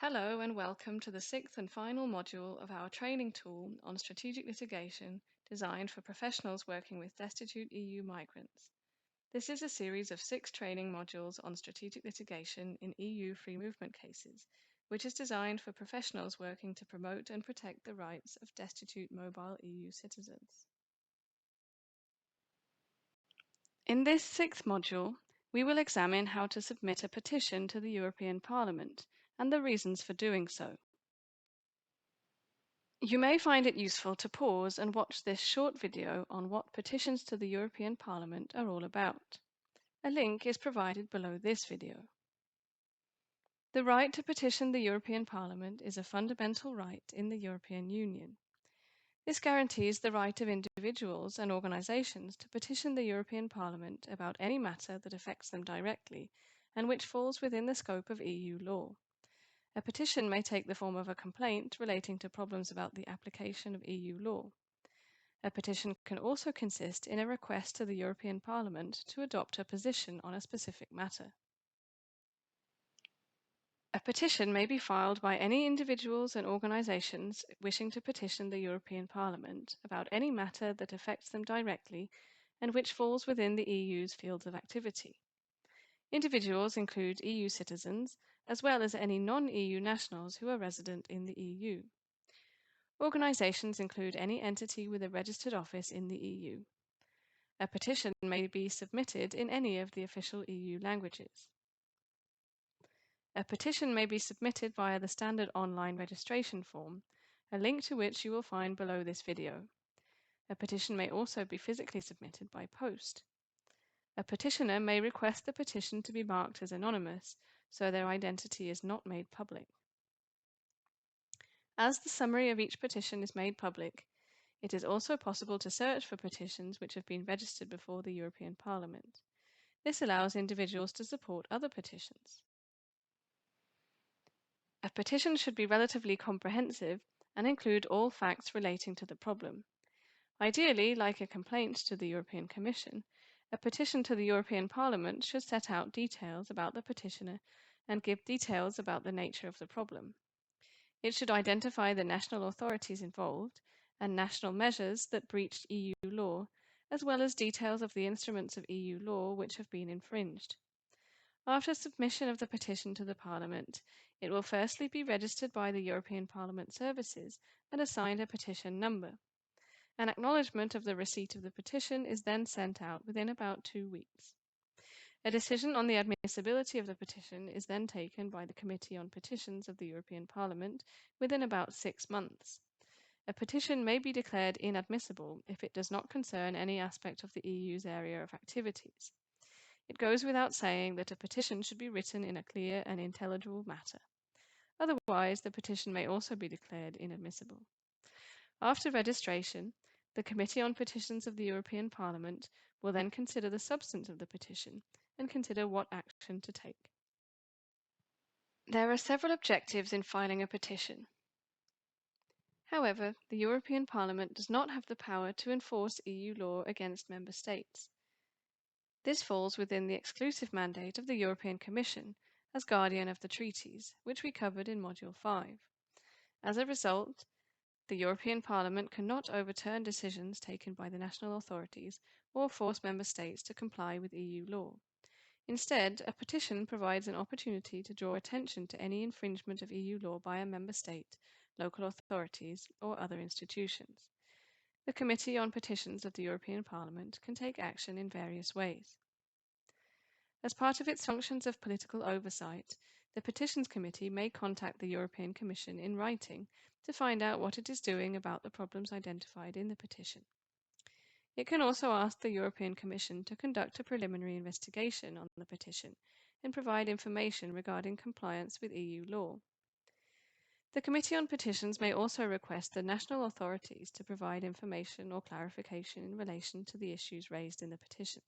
Hello and welcome to the sixth and final module of our training tool on strategic litigation designed for professionals working with destitute EU migrants. This is a series of 6 training modules on strategic litigation in EU free movement cases, which is designed for professionals working to promote and protect the rights of destitute mobile EU citizens. In this 6th module, we will examine how to submit a petition to the European Parliament and the reasons for doing so. You may find it useful to pause and watch this short video on what petitions to the European Parliament are all about. A link is provided below this video. The right to petition the European Parliament is a fundamental right in the European Union. This guarantees the right of individuals and organisations to petition the European Parliament about any matter that affects them directly and which falls within the scope of EU law. A petition may take the form of a complaint relating to problems about the application of EU law. A petition can also consist in a request to the European Parliament to adopt a position on a specific matter. A petition may be filed by any individuals and organisations wishing to petition the European Parliament about any matter that affects them directly and which falls within the EU's fields of activity. Individuals include EU citizens, as well as any non-EU nationals who are resident in the EU. Organisations include any entity with a registered office in the EU. A petition may be submitted in any of the official EU languages. A petition may be submitted via the standard online registration form, a link to which you will find below this video. A petition may also be physically submitted by post. A petitioner may request the petition to be marked as anonymous, so their identity is not made public. As the summary of each petition is made public, it is also possible to search for petitions which have been registered before the European Parliament. This allows individuals to support other petitions. A petition should be relatively comprehensive and include all facts relating to the problem. Ideally, like a complaint to the European Commission, a petition to the European Parliament should set out details about the petitioner and give details about the nature of the problem. It should identify the national authorities involved and national measures that breached EU law, as well as details of the instruments of EU law which have been infringed. After submission of the petition to the Parliament, it will firstly be registered by the European Parliament services and assigned a petition number. An acknowledgement of the receipt of the petition is then sent out within about 2 weeks. A decision on the admissibility of the petition is then taken by the Committee on Petitions of the European Parliament within about 6 months. A petition may be declared inadmissible if it does not concern any aspect of the EU's area of activities. It goes without saying that a petition should be written in a clear and intelligible manner. Otherwise, the petition may also be declared inadmissible. After registration, the Committee on Petitions of the European Parliament will then consider the substance of the petition and consider what action to take. There are several objectives in filing a petition. However, the European Parliament does not have the power to enforce EU law against member states. This falls within the exclusive mandate of the European Commission as guardian of the treaties, which we covered in Module 5. As a result, the European Parliament cannot overturn decisions taken by the national authorities or force member states to comply with EU law. Instead, a petition provides an opportunity to draw attention to any infringement of EU law by a member state, local authorities, or other institutions. The Committee on Petitions of the European Parliament can take action in various ways. As part of its functions of political oversight, the Petitions Committee may contact the European Commission in writing to find out what it is doing about the problems identified in the petition. It can also ask the European Commission to conduct a preliminary investigation on the petition and provide information regarding compliance with EU law. The Committee on Petitions may also request the national authorities to provide information or clarification in relation to the issues raised in the petition.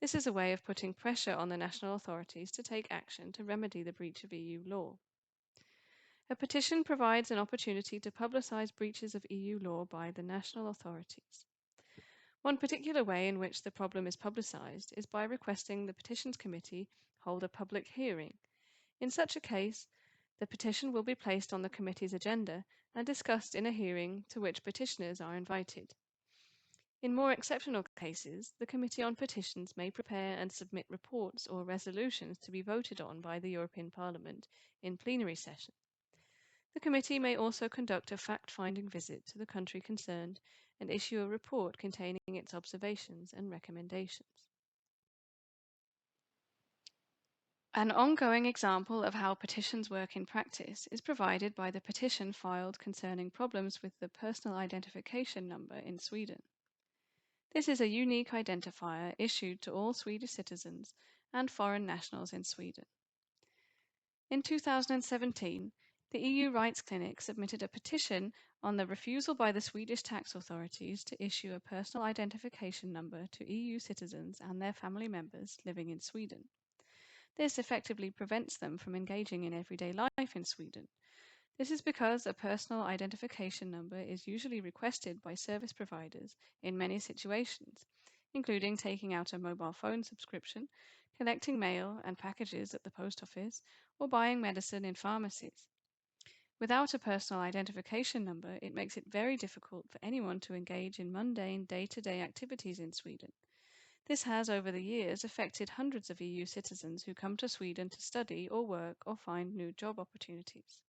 This is a way of putting pressure on the national authorities to take action to remedy the breach of EU law. A petition provides an opportunity to publicise breaches of EU law by the national authorities. One particular way in which the problem is publicised is by requesting the Petitions Committee hold a public hearing. In such a case, The petition will be placed on the committee's agenda and discussed in a hearing to which petitioners are invited. In more exceptional cases, the Committee on Petitions may prepare and submit reports or resolutions to be voted on by the European Parliament in plenary session. The committee may also conduct a fact-finding visit to the country concerned and issue a report containing its observations and recommendations. An ongoing example of how petitions work in practice is provided by the petition filed concerning problems with the personal identification number in Sweden. This is a unique identifier issued to all Swedish citizens and foreign nationals in Sweden. In 2017, the EU Rights Clinic submitted a petition on the refusal by the Swedish tax authorities to issue a personal identification number to EU citizens and their family members living in Sweden. This effectively prevents them from engaging in everyday life in Sweden. This is because a personal identification number is usually requested by service providers in many situations, including taking out a mobile phone subscription, collecting mail and packages at the post office, or buying medicine in pharmacies. Without a personal identification number, it makes it very difficult for anyone to engage in mundane day-to-day activities in Sweden. This has, over the years, affected hundreds of EU citizens who come to Sweden to study or work or find new job opportunities.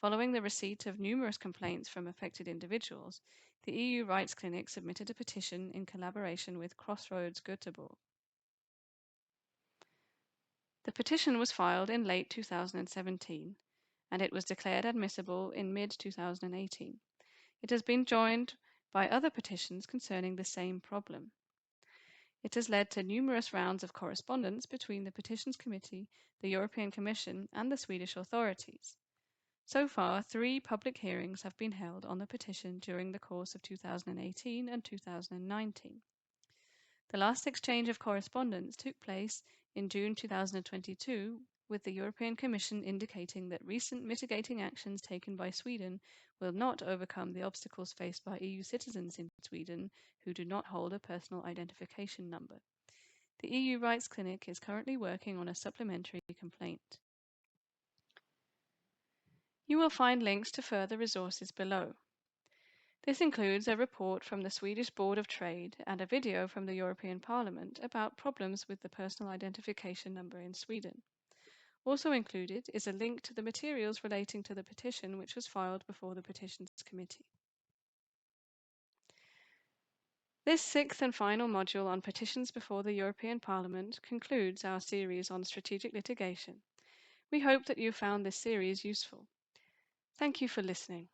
Following the receipt of numerous complaints from affected individuals, the EU Rights Clinic submitted a petition in collaboration with Crossroads Göteborg. The petition was filed in late 2017, and it was declared admissible in mid-2018. It has been joined by other petitions concerning the same problem. It has led to numerous rounds of correspondence between the Petitions Committee, the European Commission, and the Swedish authorities. So far, 3 public hearings have been held on the petition during the course of 2018 and 2019. The last exchange of correspondence took place in June 2022, with the European Commission indicating that recent mitigating actions taken by Sweden will not overcome the obstacles faced by EU citizens in Sweden who do not hold a personal identification number. The EU Rights Clinic is currently working on a supplementary complaint. You will find links to further resources below. This includes a report from the Swedish Board of Trade and a video from the European Parliament about problems with the personal identification number in Sweden. Also included is a link to the materials relating to the petition which was filed before the Petitions Committee. This 6th and final module on petitions before the European Parliament concludes our series on strategic litigation. We hope that you found this series useful. Thank you for listening.